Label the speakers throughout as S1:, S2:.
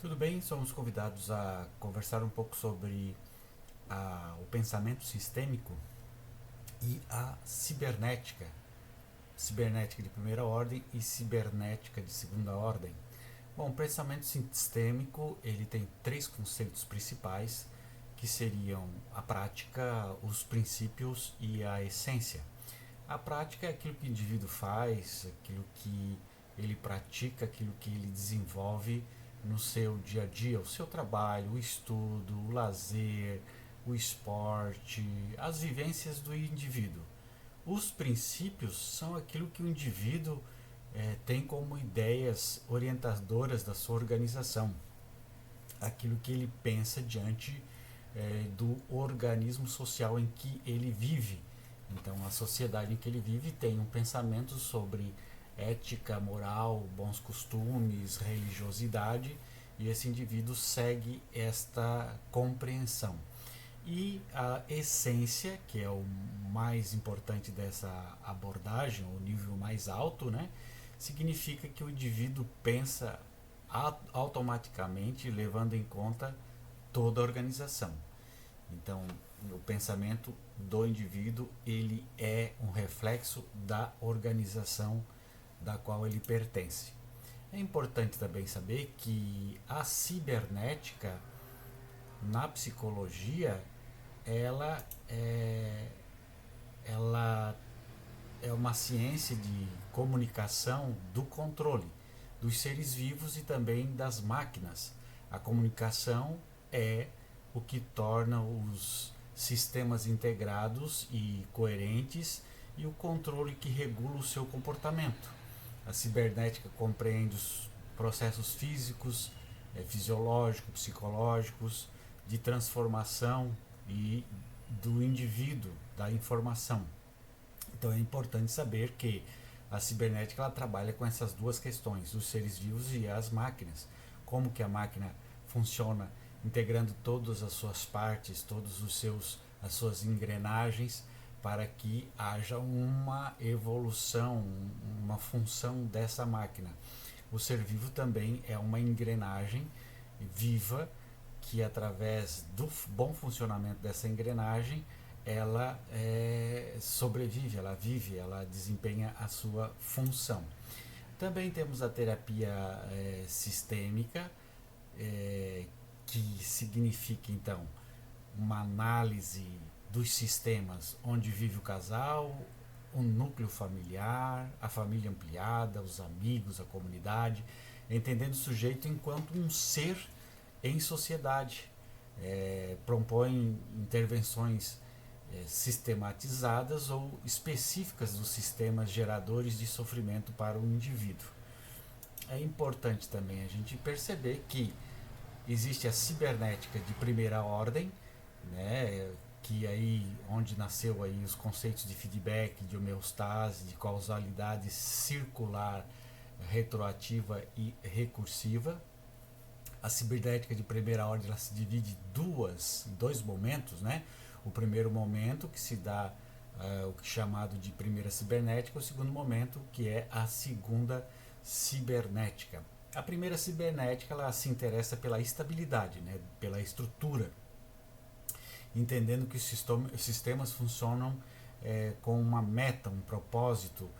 S1: Tudo bem? Somos convidados a conversar um pouco sobre o pensamento sistêmico e a cibernética. Cibernética de primeira ordem e cibernética de segunda ordem. Bom, o pensamento sistêmico ele tem três conceitos principais que seriam a prática, os princípios e a essência. A prática é aquilo que o indivíduo faz, aquilo que ele pratica, aquilo que ele desenvolve no seu dia a dia, o seu trabalho, o estudo, o lazer, o esporte, as vivências do indivíduo. Os princípios são aquilo que o indivíduo tem como ideias orientadoras da sua organização, aquilo que ele pensa diante do organismo social em que ele vive. Então, a sociedade em que ele vive tem um pensamento sobre ética, moral, bons costumes, religiosidade, e esse indivíduo segue esta compreensão. E a essência, que é o mais importante dessa abordagem, o nível mais alto, né, significa que o indivíduo pensa automaticamente, levando em conta toda a organização. Então, o pensamento do indivíduo ele é um reflexo da organização da qual ele pertence. É importante também saber que a cibernética na psicologia ela é, ela é uma ciência de comunicação do controle dos seres vivos e também das máquinas. A comunicação é o que torna os sistemas integrados e coerentes e o controle que regula o seu comportamento. A cibernética compreende os processos físicos, fisiológicos, psicológicos, de transformação e do indivíduo, da informação. Então é importante saber que a cibernética ela trabalha com essas duas questões, os seres vivos e as máquinas. Como que a máquina funciona integrando todas as suas partes, todos os seus as suas engrenagens para que haja uma evolução, uma função dessa máquina. O ser vivo também é uma engrenagem viva que através do bom funcionamento dessa engrenagem ela sobrevive, ela vive, ela desempenha a sua função. Também temos a terapia sistêmica, que significa então uma análise dos sistemas onde vive o casal, o núcleo familiar, a família ampliada, os amigos, a comunidade, entendendo o sujeito enquanto um ser em sociedade. Propõe intervenções sistematizadas ou específicas dos sistemas geradores de sofrimento para o indivíduo. É importante também a gente perceber que existe a cibernética de primeira ordem, né, que aí onde nasceu aí os conceitos de feedback, de homeostase, de causalidade circular, retroativa e recursiva. A cibernética de primeira ordem ela se divide em dois momentos, né? O primeiro momento que se dá o que é chamado de primeira cibernética, o segundo momento que é a segunda cibernética. A primeira cibernética ela se interessa pela estabilidade, né? Pela estrutura, entendendo que os sistemas funcionam com uma meta, um propósito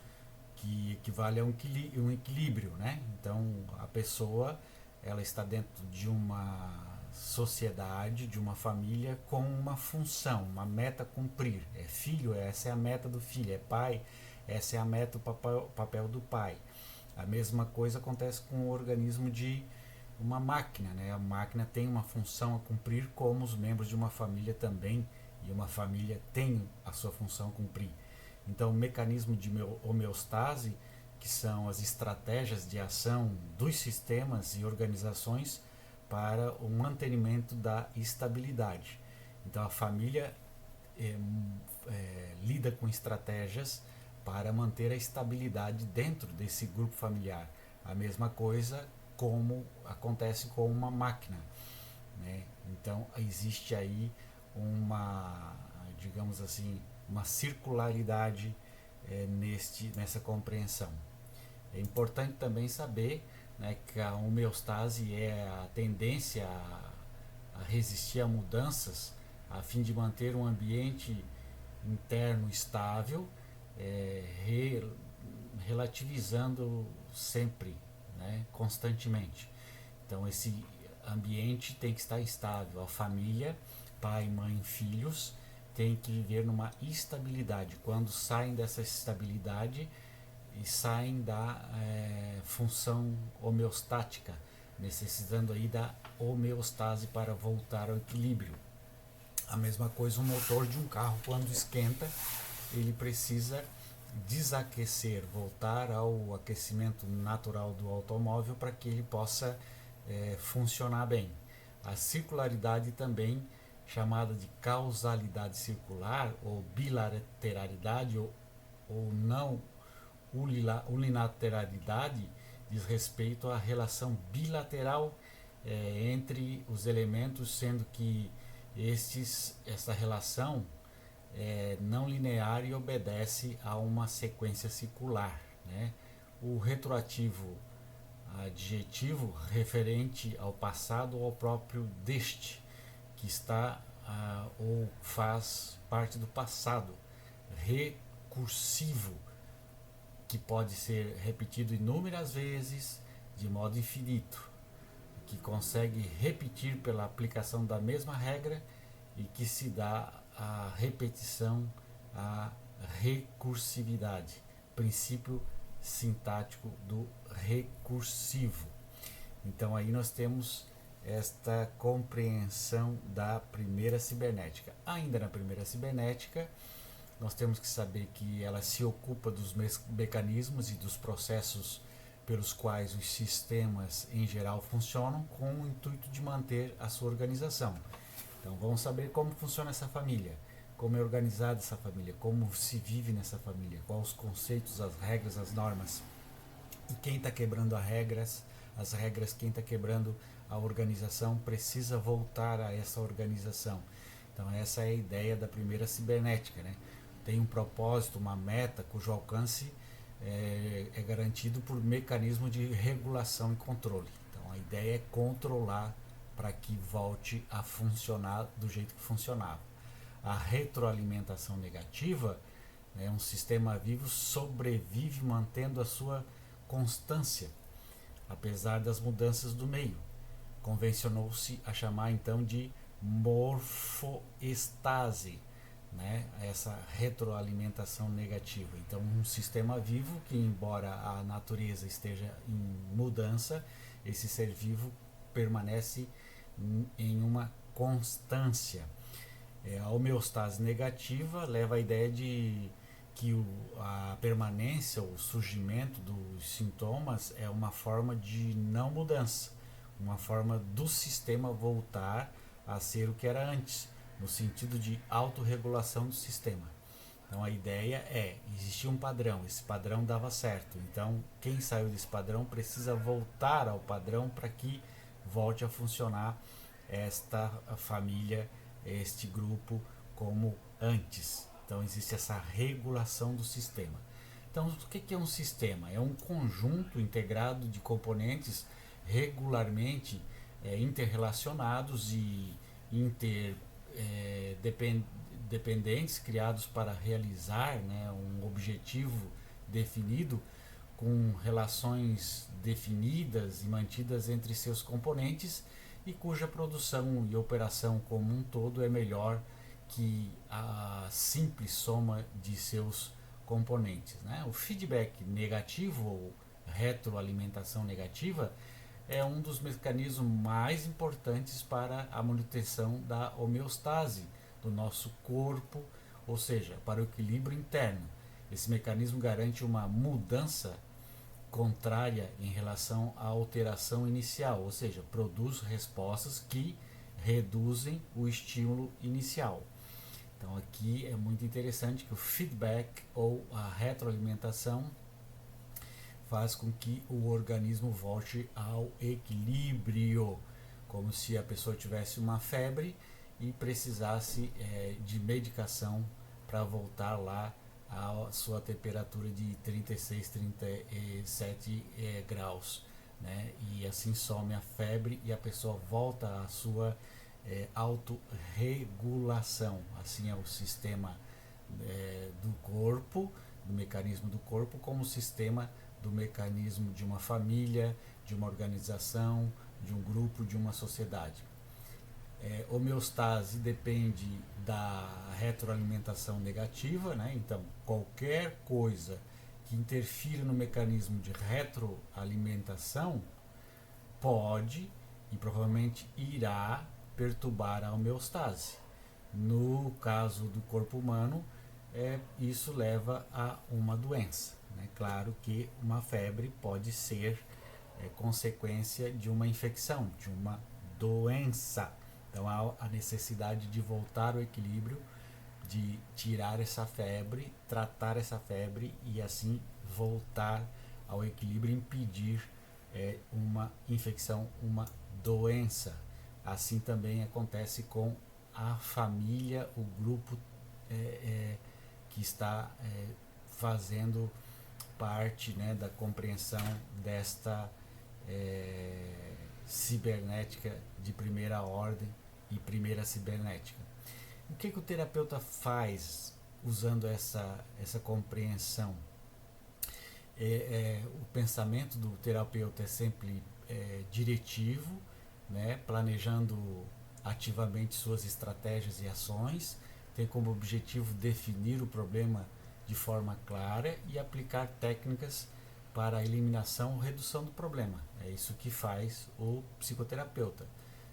S1: que equivale a um equilíbrio, né? Então a pessoa ela está dentro de uma sociedade, de uma família com uma função, uma meta a cumprir. É filho, essa é a meta do filho. É pai, essa é a meta, o papel do pai. A mesma coisa acontece com o organismo de uma máquina, né? A máquina tem uma função a cumprir como os membros de uma família também, e uma família tem a sua função a cumprir. Então, o mecanismo de homeostase, que são as estratégias de ação dos sistemas e organizações para o mantenimento da estabilidade. Então, a família lida com estratégias para manter a estabilidade dentro desse grupo familiar. A mesma coisa como acontece com uma máquina, né? Então existe aí uma, digamos assim, uma circularidade nessa compreensão. É importante também saber né, que a homeostase é a tendência a resistir a mudanças a fim de manter um ambiente interno estável, relativizando sempre, né, constantemente. Então esse ambiente tem que estar estável. A família, pai, mãe, filhos, tem que viver numa estabilidade. Quando saem dessa estabilidade e saem da função homeostática, necessitando aí da homeostase para voltar ao equilíbrio. A mesma coisa, o motor de um carro, quando esquenta, ele precisa desaquecer, voltar ao aquecimento natural do automóvel para que ele possa funcionar bem. A circularidade também, chamada de causalidade circular ou bilateralidade ou não unilateralidade, diz respeito à relação bilateral entre os elementos, sendo que essa relação não linear e obedece a uma sequência circular, né? O retroativo adjetivo referente ao passado ou ao próprio deste, que está ou faz parte do passado. Recursivo, que pode ser repetido inúmeras vezes de modo infinito, que consegue repetir pela aplicação da mesma regra e que se dá a repetição, a recursividade, princípio sintático do recursivo. Então aí nós temos esta compreensão da primeira cibernética. Ainda na primeira cibernética, nós temos que saber que ela se ocupa dos mecanismos e dos processos pelos quais os sistemas em geral funcionam, com o intuito de manter a sua organização. Então vamos saber como funciona essa família, como é organizada essa família, como se vive nessa família, quais os conceitos, as regras, as normas, e quem está quebrando as regras, quem está quebrando a organização precisa voltar a essa organização. Então essa é a ideia da primeira cibernética, né? Tem um propósito, uma meta cujo alcance é garantido por mecanismo de regulação e controle. Então a ideia é controlar para que volte a funcionar do jeito que funcionava. A retroalimentação negativa, um sistema vivo sobrevive mantendo a sua constância, apesar das mudanças do meio. Convencionou-se a chamar então de morfoestase, né? Essa retroalimentação negativa. Então um sistema vivo que, embora a natureza esteja em mudança, esse ser vivo permanece em uma constância. A homeostase negativa leva à ideia de que a permanência, o surgimento dos sintomas é uma forma de não mudança, uma forma do sistema voltar a ser o que era antes, no sentido de autorregulação do sistema. Então a ideia existia um padrão, esse padrão dava certo, então quem saiu desse padrão precisa voltar ao padrão para que volte a funcionar esta família, este grupo como antes. Então existe essa regulação do sistema. Então o que é um sistema? É um conjunto integrado de componentes regularmente interrelacionados e interdependentes, criados para realizar, né, um objetivo definido, com relações definidas e mantidas entre seus componentes, e cuja produção e operação como um todo é melhor que a simples soma de seus componentes, né? O feedback negativo ou retroalimentação negativa é um dos mecanismos mais importantes para a manutenção da homeostase do nosso corpo, ou seja, para o equilíbrio interno. Esse mecanismo garante uma mudança contrária em relação à alteração inicial, ou seja, produz respostas que reduzem o estímulo inicial. Então aqui é muito interessante que o feedback ou a retroalimentação faz com que o organismo volte ao equilíbrio, como se a pessoa tivesse uma febre e precisasse de medicação para voltar lá à sua temperatura de 36, 37 graus. né? E assim some a febre e a pessoa volta à sua autorregulação. Assim é o sistema do corpo, do mecanismo do corpo, como o sistema do mecanismo de uma família, de uma organização, de um grupo, de uma sociedade. Homeostase depende da retroalimentação negativa, né? Então qualquer coisa que interfira no mecanismo de retroalimentação pode e provavelmente irá perturbar a homeostase. No caso do corpo humano, isso leva a uma doença. Né? Claro que uma febre pode ser consequência de uma infecção, de uma doença. Então há a necessidade de voltar ao equilíbrio, de tirar essa febre, tratar essa febre e assim voltar ao equilíbrio e impedir uma infecção, uma doença. Assim também acontece com a família, o grupo que está fazendo parte, né, da compreensão desta cibernética de primeira ordem e primeira cibernética. O que o terapeuta faz usando essa compreensão? O pensamento do terapeuta é sempre diretivo, né, planejando ativamente suas estratégias e ações, tem como objetivo definir o problema de forma clara e aplicar técnicas para a eliminação ou redução do problema. É isso que faz o psicoterapeuta.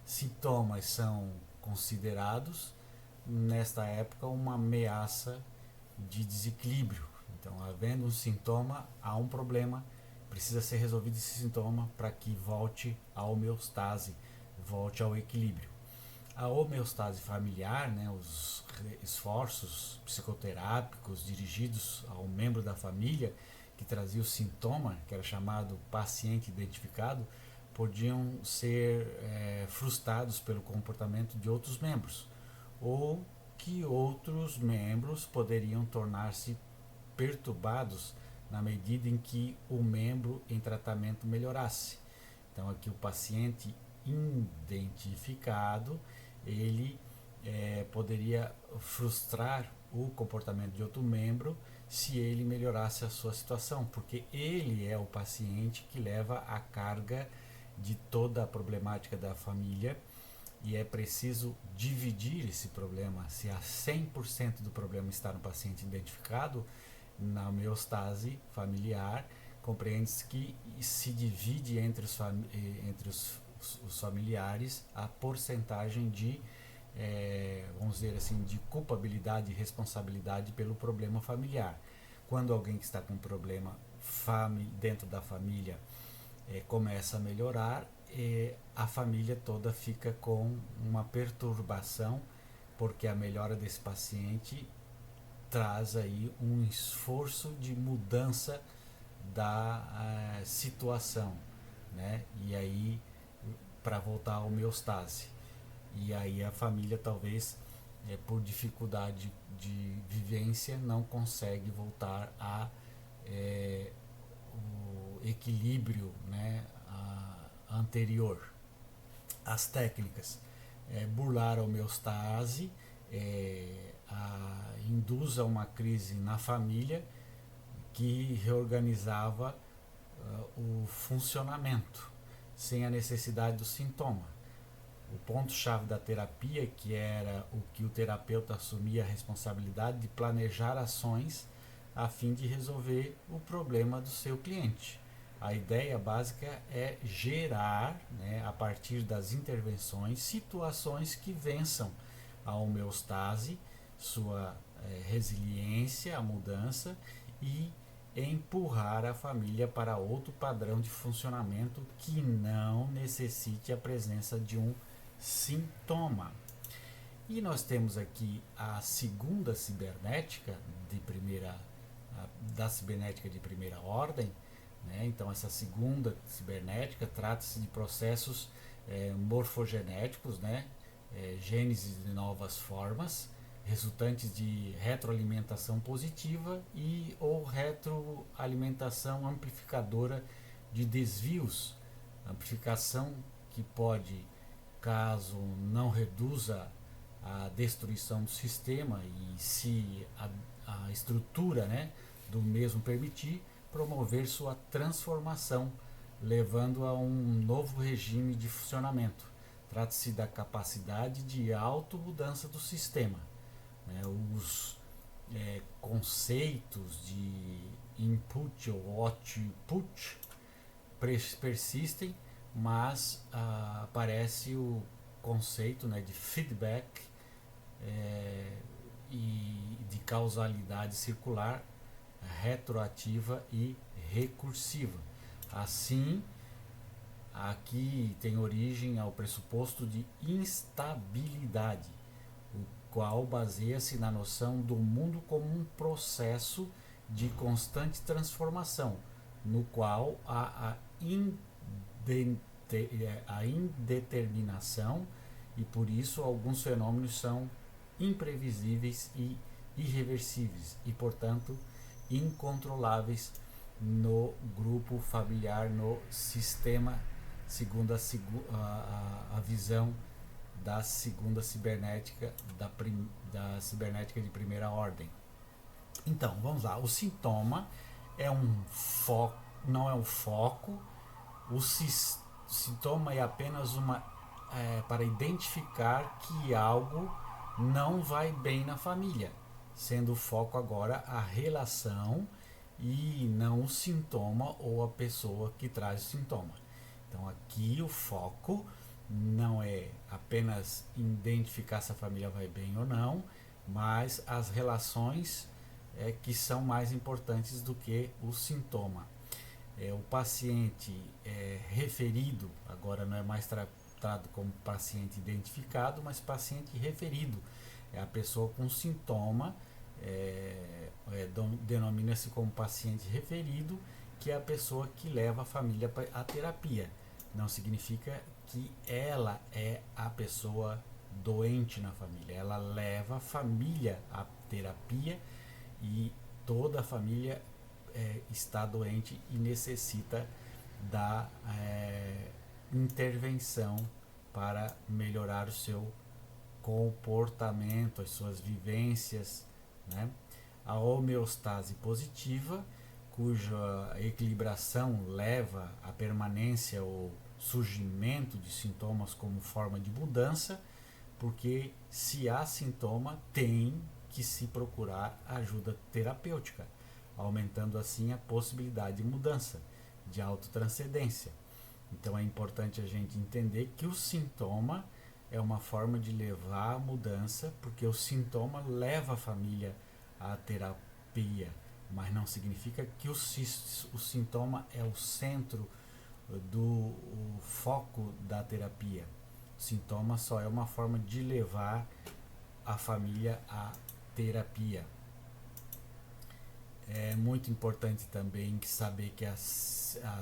S1: Sintomas são considerados, nesta época, uma ameaça de desequilíbrio. Então, havendo um sintoma, há um problema, precisa ser resolvido esse sintoma para que volte à homeostase, volte ao equilíbrio. A homeostase familiar, né, os esforços psicoterápicos dirigidos ao membro da família que trazia o sintoma, que era chamado paciente identificado, podiam ser frustrados pelo comportamento de outros membros, ou que outros membros poderiam tornar-se perturbados na medida em que o membro em tratamento melhorasse. Então aqui o paciente identificado, ele poderia frustrar o comportamento de outro membro se ele melhorasse a sua situação, porque ele é o paciente que leva a carga de toda a problemática da família e é preciso dividir esse problema. Se há 100% do problema está no paciente identificado, na homeostase familiar, compreende-se que se divide entre os familiares a porcentagem de, vamos dizer assim, de culpabilidade e responsabilidade pelo problema familiar. Quando alguém que está com um problema dentro da família começa a melhorar, a família toda fica com uma perturbação, porque a melhora desse paciente traz aí um esforço de mudança da situação, né? E aí para voltar à homeostase. E aí a família talvez por dificuldade de vivência não consegue voltar a o equilíbrio, né, anterior. As técnicas: burlar a homeostase, induz a uma crise na família que reorganizava o funcionamento sem a necessidade do sintoma. O ponto-chave da terapia, que era o que o terapeuta assumia a responsabilidade de planejar ações a fim de resolver o problema do seu cliente. A ideia básica é gerar, né, a partir das intervenções, situações que vençam a homeostase, sua resiliência à mudança e empurrar a família para outro padrão de funcionamento que não necessite a presença de um sintoma. E nós temos aqui a segunda cibernética da cibernética de primeira ordem, né? Então essa segunda cibernética trata-se de processos morfogenéticos, né? Gênese de novas formas, resultantes de retroalimentação positiva ou retroalimentação amplificadora de desvios Amplificação que pode, caso não reduza a destruição do sistema e se a estrutura, né, do mesmo permitir, promover sua transformação, levando a um novo regime de funcionamento. Trata-se da capacidade de automudança do sistema. Né? Os conceitos de input ou output persistem, mas aparece o conceito, né, de feedback e de causalidade circular, retroativa e recursiva. Assim, aqui tem origem ao pressuposto de instabilidade, o qual baseia-se na noção do mundo como um processo de constante transformação, no qual há a indeterminação e por isso alguns fenômenos são imprevisíveis e irreversíveis e, portanto, incontroláveis no grupo familiar, no sistema, segundo a visão da segunda cibernética, da cibernética de primeira ordem. Então, vamos lá. O sintoma é um foco, não é um foco. O sintoma é apenas para identificar que algo não vai bem na família, sendo o foco agora a relação e não o sintoma ou a pessoa que traz o sintoma. Então aqui o foco não é apenas identificar se a família vai bem ou não, mas as relações que são mais importantes do que o sintoma. O paciente referido, agora não é mais tratado como paciente identificado, mas paciente referido. É a pessoa com sintoma, denomina-se como paciente referido, que é a pessoa que leva a família à terapia. Não significa que ela é a pessoa doente na família. Ela leva a família à terapia e toda a família está doente e necessita da intervenção para melhorar o seu comportamento, as suas vivências, né? A homeostase positiva, cuja equilibração leva à permanência ou surgimento de sintomas como forma de mudança, porque se há sintoma, tem que se procurar ajuda terapêutica, aumentando assim a possibilidade de mudança, de autotranscendência. Então é importante a gente entender que o sintoma é uma forma de levar a mudança, porque o sintoma leva a família à terapia, mas não significa que o sintoma é o centro do foco da terapia. O sintoma só é uma forma de levar a família à terapia. É muito importante também saber que a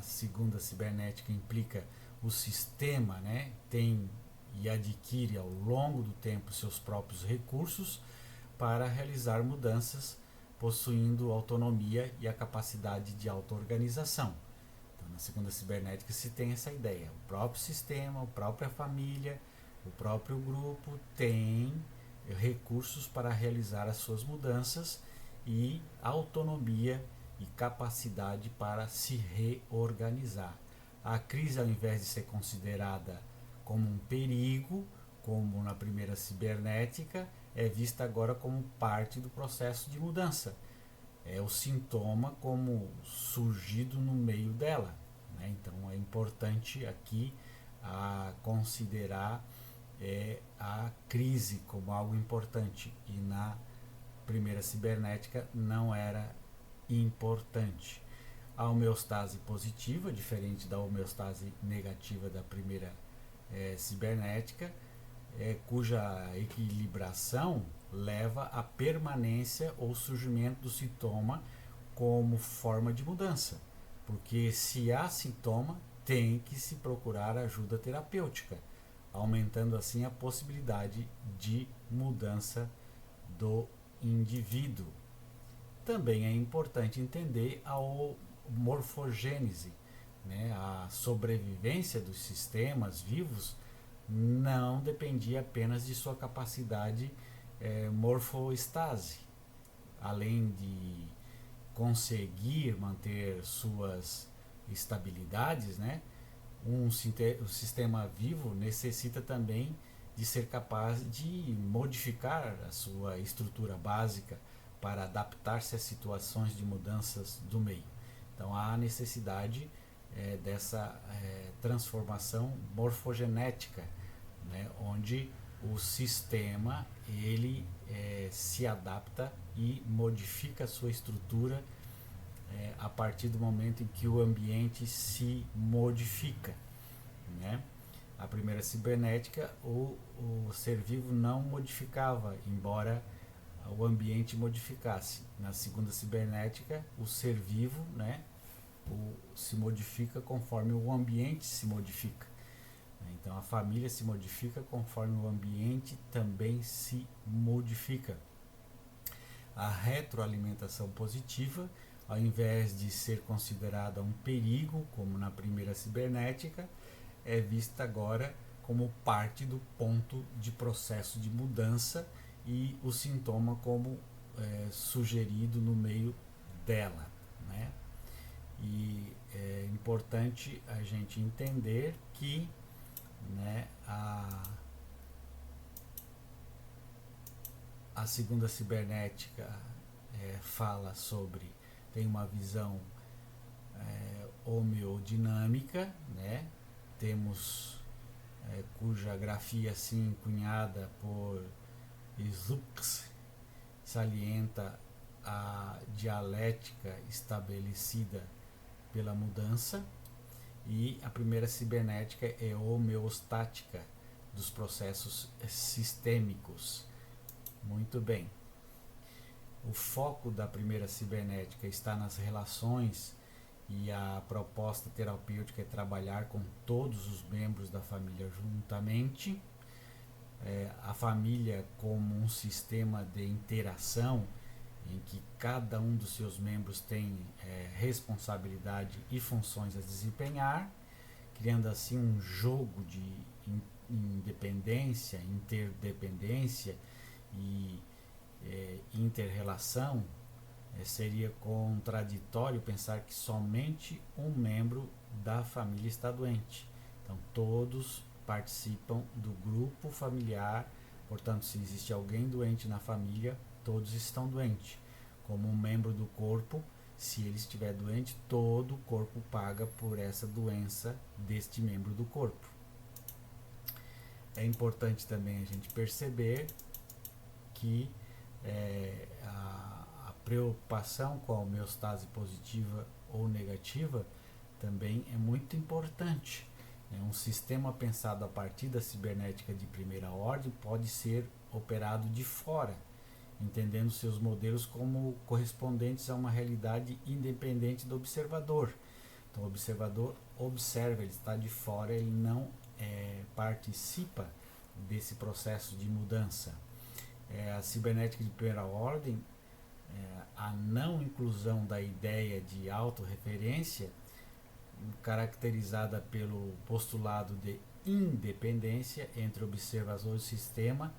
S1: segunda cibernética implica o sistema, né, tem e adquire ao longo do tempo seus próprios recursos para realizar mudanças, possuindo autonomia e a capacidade de auto-organização. Então, na segunda cibernética se tem essa ideia. O próprio sistema, a própria família, o próprio grupo tem recursos para realizar as suas mudanças e autonomia e capacidade para se reorganizar. A crise, ao invés de ser considerada como um perigo, como na primeira cibernética, é vista agora como parte do processo de mudança. É o sintoma como surgido no meio dela, né? Então é importante aqui considerar a crise como algo importante, e na primeira cibernética não era importante. A homeostase positiva, diferente da homeostase negativa da primeira cibernética, cuja equilibração leva à permanência ou surgimento do sintoma como forma de mudança, porque se há sintoma, tem que se procurar ajuda terapêutica, aumentando assim a possibilidade de mudança do indivíduo. Também é importante entender a morfogênese né, a sobrevivência dos sistemas vivos não dependia apenas de sua capacidade morfoestase, além de conseguir manter suas estabilidades, né? O sistema vivo necessita também de ser capaz de modificar a sua estrutura básica para adaptar-se às situações de mudanças do meio. Então há necessidade dessa transformação morfogenética, né, onde o sistema ele se adapta e modifica a sua estrutura a partir do momento em que o ambiente se modifica, né? A primeira cibernética, o ser vivo não modificava, embora o ambiente modificasse. Na segunda cibernética, o ser vivo, né, se modifica conforme o ambiente se modifica. Então a família se modifica conforme o ambiente também se modifica. A retroalimentação positiva, ao invés de ser considerada um perigo, como na primeira cibernética, é vista agora como parte do ponto de processo de mudança e o sintoma como sugerido no meio dela, né? E é importante a gente entender que, né, a segunda cibernética fala sobre, tem uma visão homeodinâmica, né? Temos cuja grafia assim cunhada por Slux salienta a dialética estabelecida pela mudança, e a primeira cibernética é homeostática dos processos sistêmicos. Muito bem. O foco da primeira cibernética está nas relações, e a proposta terapêutica é trabalhar com todos os membros da família juntamente. A família como um sistema de interação em que cada um dos seus membros tem responsabilidade e funções a desempenhar, criando assim um jogo de independência, interdependência e inter-relação. Seria contraditório pensar que somente um membro da família está doente. Então todos participam do grupo familiar, portanto, se existe alguém doente na família, todos estão doentes. Como um membro do corpo, se ele estiver doente, todo o corpo paga por essa doença deste membro do corpo. É importante também a gente perceber que a preocupação com a homeostase positiva ou negativa também é muito importante. Um sistema pensado a partir da cibernética de primeira ordem pode ser operado de fora, entendendo seus modelos como correspondentes a uma realidade independente do observador. Então o observador observa, ele está de fora, ele não participa desse processo de mudança. A cibernética de primeira ordem, a não inclusão da ideia de autorreferência, caracterizada pelo postulado de independência entre observador e sistema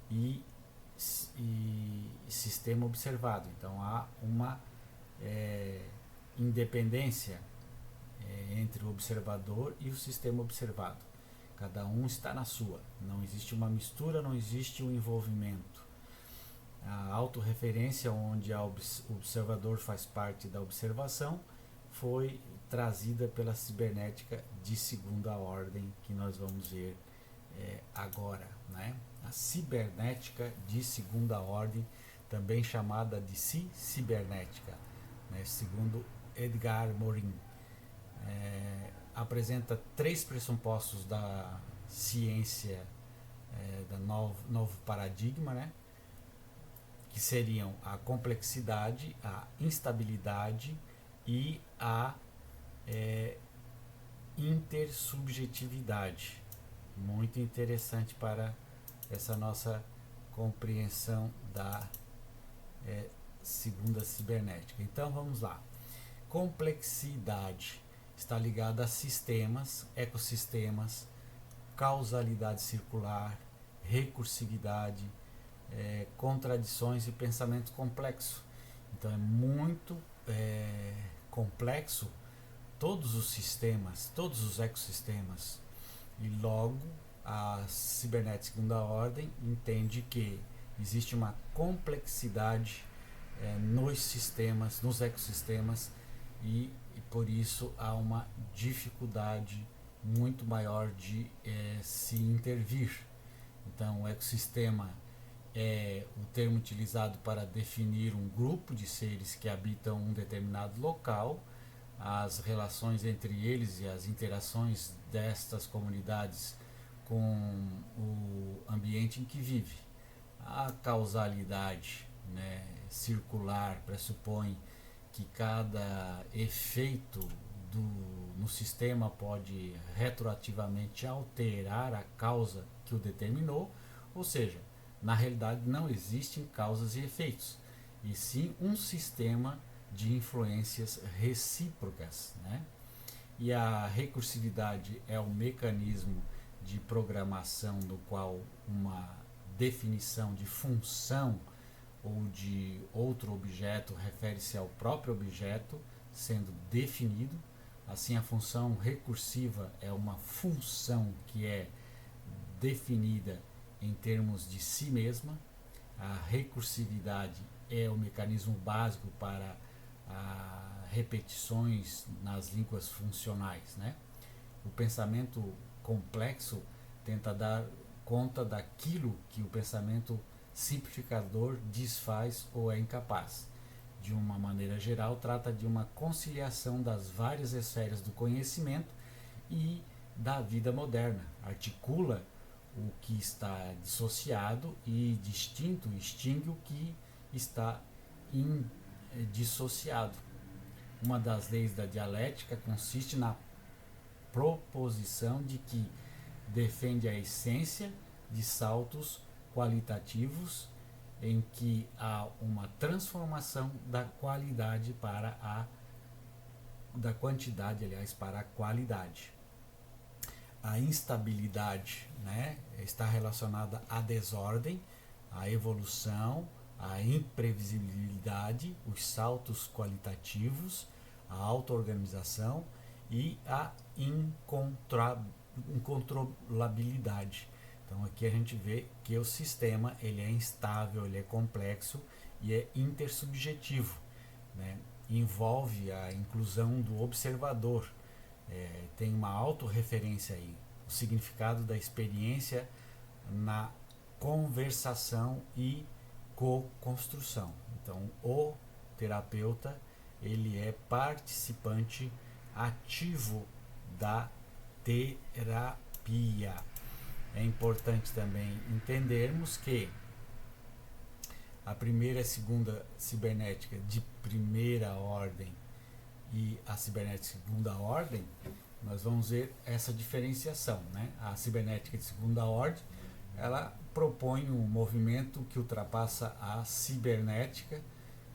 S1: e sistema observado. Então há uma independência entre o observador e o sistema observado. Cada um está na sua, não existe uma mistura, não existe um envolvimento. A autorreferência, onde o observador faz parte da observação, foi trazida pela cibernética de segunda ordem, que nós vamos ver agora, né? A cibernética de segunda ordem, também chamada de cibernética, né? Segundo Edgar Morin, apresenta três pressupostos da ciência, da novo paradigma, né? Que seriam a complexidade, a instabilidade e a intersubjetividade. Muito interessante para essa nossa compreensão da segunda cibernética. Então vamos lá. Complexidade está ligada a sistemas, ecossistemas, causalidade circular, recursividade, contradições e pensamento complexo. Então é muito complexo todos os sistemas, todos os ecossistemas, e logo a cibernética segunda ordem entende que existe uma complexidade nos sistemas, nos ecossistemas, e por isso há uma dificuldade muito maior de se intervir. Então, o ecossistema é o termo utilizado para definir um grupo de seres que habitam um determinado local, as relações entre eles e as interações destas comunidades com o ambiente em que vive. A causalidade, né, circular pressupõe que cada efeito no sistema pode retroativamente alterar a causa que o determinou, ou seja, na realidade não existem causas e efeitos, e sim um sistema de influências recíprocas, né? E a recursividade é o mecanismo de programação no qual uma definição de função ou de outro objeto refere-se ao próprio objeto sendo definido. Assim, a função recursiva é uma função que é definida em termos de si mesma. A recursividade é o mecanismo básico para repetições nas línguas funcionais, né? O pensamento complexo tenta dar conta daquilo que o pensamento simplificador desfaz ou é incapaz. De uma maneira geral, trata de uma conciliação das várias esferas do conhecimento e da vida moderna. Articula o que está dissociado e distinto, extingue o que está dissociado. Uma das leis da dialética consiste na proposição de que defende a essência de saltos qualitativos em que há uma transformação da qualidade da quantidade, aliás, para a qualidade. A instabilidade, né, está relacionada à desordem, à evolução, à imprevisibilidade, os saltos qualitativos, a auto-organização e a incontrolabilidade. Então aqui a gente vê que o sistema ele é instável, ele é complexo e é intersubjetivo, né? Envolve a inclusão do observador, tem uma autorreferência aí, o significado da experiência na conversação e co-construção. Então o terapeuta ele é participante ativo da terapia. É importante também entendermos que a primeira e a segunda cibernética de primeira ordem e a cibernética de segunda ordem, nós vamos ver essa diferenciação, né? A cibernética de segunda ordem, ela propõe um movimento que ultrapassa a cibernética,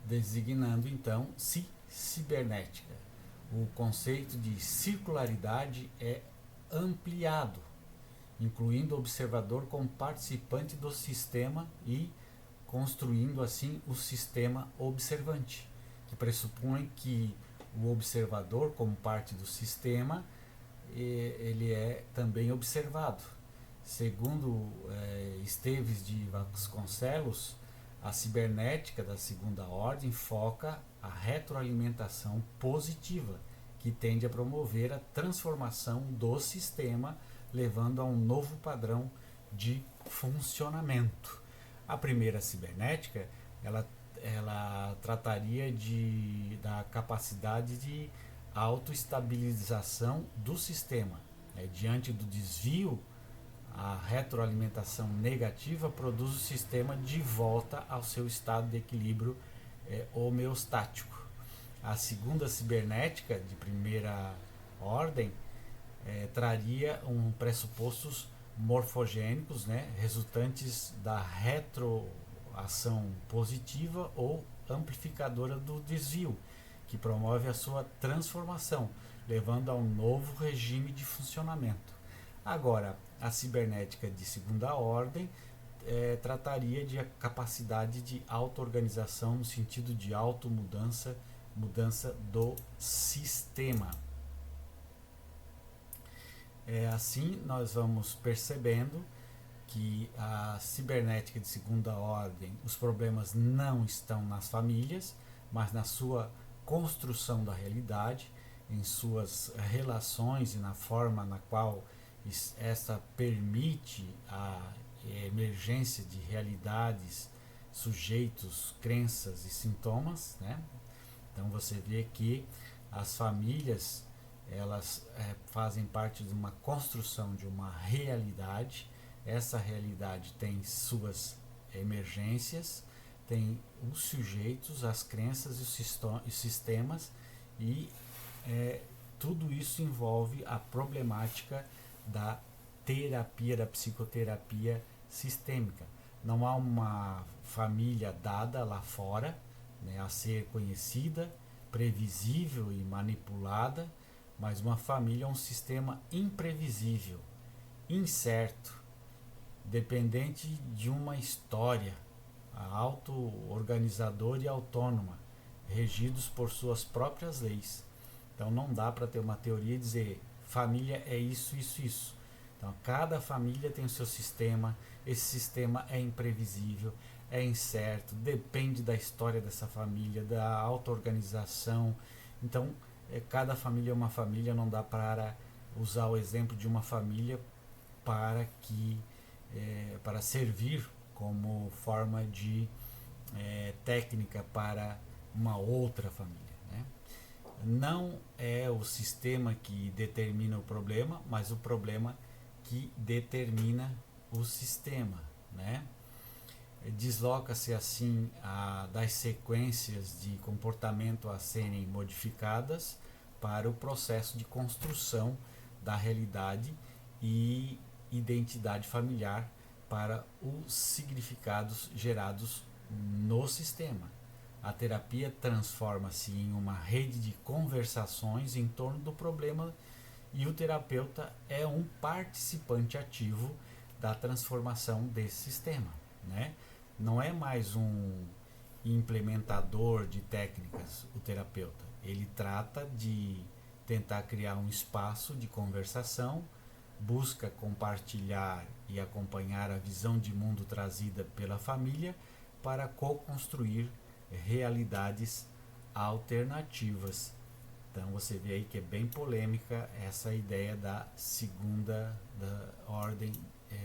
S1: designando então cibernética. O conceito de circularidade é ampliado, incluindo o observador como participante do sistema e construindo assim o sistema observante, que pressupõe que o observador, como parte do sistema, ele é também observado. Segundo Esteves de Vasconcelos, a cibernética da segunda ordem foca a retroalimentação positiva, que tende a promover a transformação do sistema, levando a um novo padrão de funcionamento. A primeira cibernética, ela trataria da capacidade de autoestabilização do sistema. Diante do desvio, a retroalimentação negativa produz o sistema de volta ao seu estado de equilíbrio homeostático. A segunda cibernética, de primeira ordem, traria pressupostos morfogênicos, né, resultantes da retroação positiva ou amplificadora do desvio, que promove a sua transformação, levando a um novo regime de funcionamento. Agora, a cibernética de segunda ordem trataria de a capacidade de auto-organização no sentido de auto-mudança, mudança do sistema. Assim, nós vamos percebendo que a cibernética de segunda ordem, os problemas não estão nas famílias, mas na sua construção da realidade, em suas relações e na forma na qual essa permite a emergência de realidades, sujeitos, crenças e sintomas, né? Então você vê que as famílias elas fazem parte de uma construção de uma realidade. Essa realidade tem suas emergências, tem os sujeitos, as crenças e os sistemas, e tudo isso envolve a problemática da terapia, da psicoterapia sistêmica. Não há uma família dada lá fora, né, a ser conhecida, previsível e manipulada, mas uma família é um sistema imprevisível, incerto, dependente de uma história, auto-organizadora e autônoma, regidos por suas próprias leis. Então não dá para ter uma teoria e dizer família é isso, isso, isso. Então cada família tem o seu sistema, esse sistema é imprevisível, é incerto, depende da história dessa família, da auto-organização. Então cada família é uma família, não dá para usar o exemplo de uma família para servir como forma de técnica para uma outra família, né? Não é o sistema que determina o problema, mas o problema que determina o sistema, né? Desloca-se assim das sequências de comportamento a serem modificadas para o processo de construção da realidade e identidade familiar para os significados gerados no sistema. A terapia transforma-se em uma rede de conversações em torno do problema e o terapeuta é um participante ativo da transformação desse sistema, né? Não é mais um implementador de técnicas, o terapeuta. Ele trata de tentar criar um espaço de conversação, busca compartilhar e acompanhar a visão de mundo trazida pela família para co-construir realidades alternativas. Então você vê aí que é bem polêmica essa ideia da segunda ordem,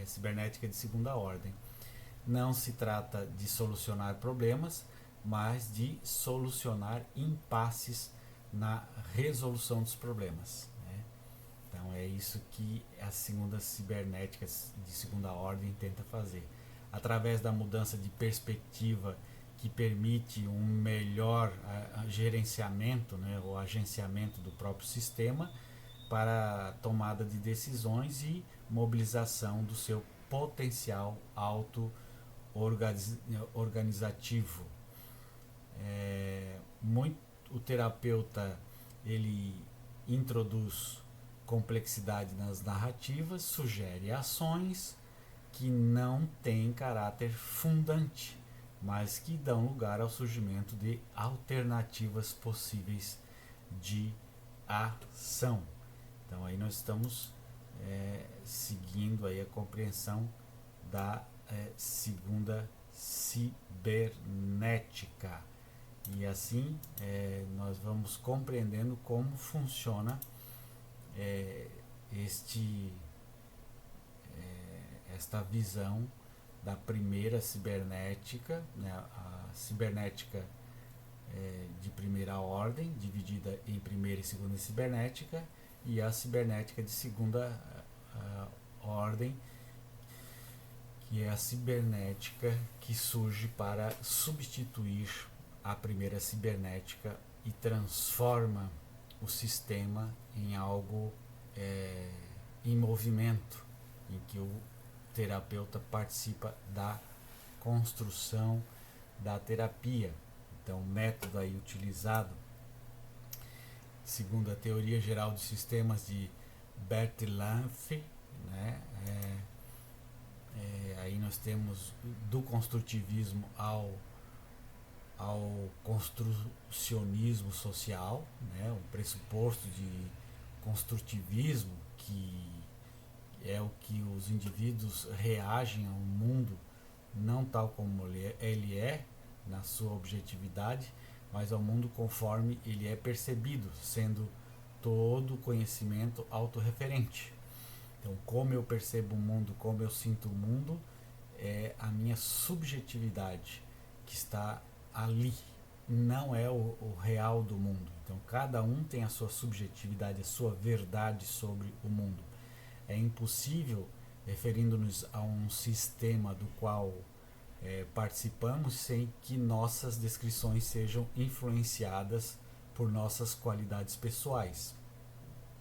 S1: cibernética de segunda ordem. Não se trata de solucionar problemas, mas de solucionar impasses na resolução dos problemas, né? Então é isso que a segunda cibernética de segunda ordem tenta fazer. Através da mudança de perspectiva que permite um melhor gerenciamento, né, ou agenciamento do próprio sistema para tomada de decisões e mobilização do seu potencial auto-organizativo. O terapeuta ele introduz complexidade nas narrativas, sugere ações que não têm caráter fundante, mas que dão lugar ao surgimento de alternativas possíveis de ação. Então aí nós estamos seguindo aí a compreensão da segunda cibernética. E assim nós vamos compreendendo como funciona esta visão da primeira cibernética, né, a cibernética de primeira ordem, dividida em primeira e segunda cibernética, e a cibernética de segunda ordem, que é a cibernética que surge para substituir a primeira cibernética e transforma o sistema em algo em movimento, em que o terapeuta participa da construção da terapia. Então o método aí utilizado segundo a teoria geral de sistemas de Bertalanffy, né? Aí nós temos do construtivismo ao construcionismo social, né? Um pressuposto de construtivismo que é o que os indivíduos reagem ao mundo não tal como ele é na sua objetividade, mas ao mundo conforme ele é percebido, sendo todo conhecimento autorreferente. Então, como eu percebo o mundo, como eu sinto o mundo, é a minha subjetividade que está ali, não é o real do mundo. Então, cada um tem a sua subjetividade, a sua verdade sobre o mundo. É impossível, referindo-nos a um sistema do qual participamos, sem que nossas descrições sejam influenciadas por nossas qualidades pessoais.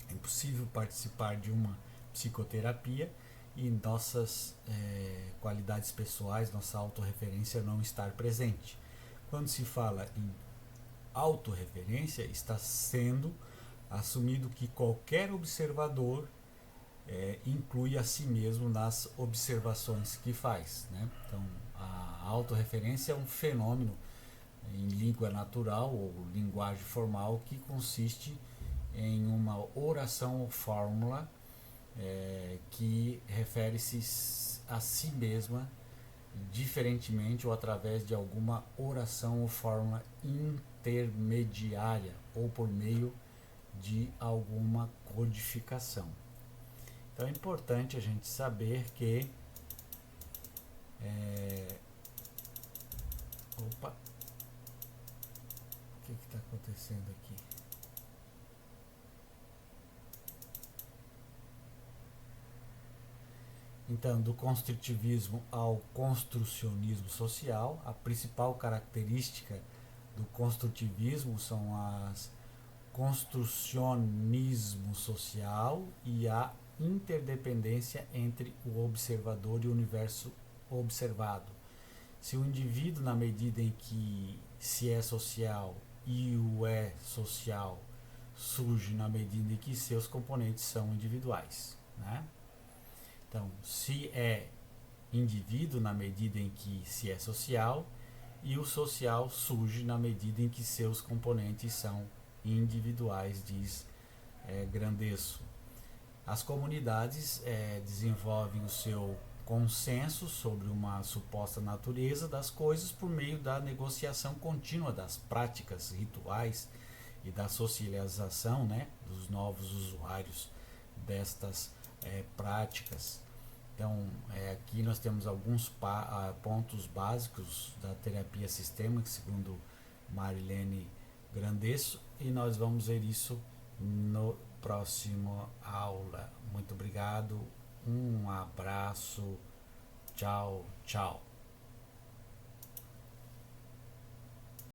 S1: É impossível participar de uma psicoterapia e nossas qualidades pessoais, nossa autorreferência não estar presente. Quando se fala em autorreferência, está sendo assumido que qualquer observador inclui a si mesmo nas observações que faz, né? Então, a autorreferência é um fenômeno em língua natural ou linguagem formal que consiste em uma oração ou fórmula que refere-se a si mesma diferentemente ou através de alguma oração ou fórmula intermediária ou por meio de alguma codificação. Então é importante a gente saber que opa, o que está acontecendo aqui? Então, do construtivismo ao construcionismo social, a principal característica do construtivismo são as construcionismo social e a interdependência entre o observador e o universo observado. Se o indivíduo, na medida em que se é social e o é social, surge na medida em que seus componentes são individuais, né? Então, se é indivíduo na medida em que se é social, e o social surge na medida em que seus componentes são individuais, diz Grandesso. As comunidades desenvolvem o seu consenso sobre uma suposta natureza das coisas por meio da negociação contínua das práticas rituais e da socialização, né, dos novos usuários destas práticas. Então, aqui nós temos alguns pontos básicos da terapia sistêmica, segundo Marilene Grandesso, e nós vamos ver isso no próximo aula. Muito obrigado, um abraço, tchau, tchau.